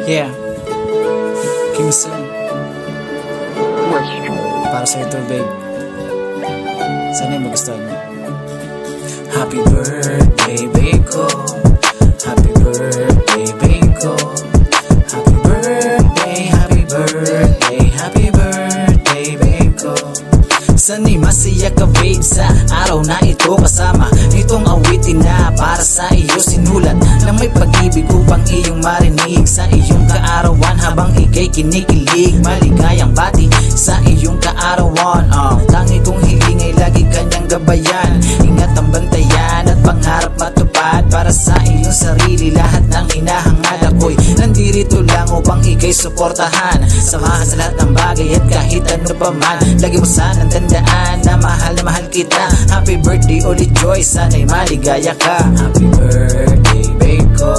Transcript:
Yeah, King Sun. Para sa ito, babe. Sana magustuhan mo. Happy birthday, babe ko. Happy birthday, babe ko. Happy birthday, happy birthday, happy birthday, babe ko. Sana'y masaya ka, babe, sa araw na ito. Kasama nitong awitin na para sa iyo sinulat, na may pag-ibig upang iyong marinig sa iyong kaarawan habang ika'y kinikilig. Maligayang bati sa iyong kaarawan. Tangi kong hiling ay lagi kanyang gabayan. Ingat ang bantayan at pangarap matupad para sa iyong sarili. Lahat ng hinahangad ako'y nandirito lang upang ika'y suportahan. Samahan sa lahat ng bagay at kahit ano pa man. Lagi mo sanang tandaan na mahal kita. Happy birthday ulit, Joy, sana'y maligaya ka. Happy birthday, babe ko.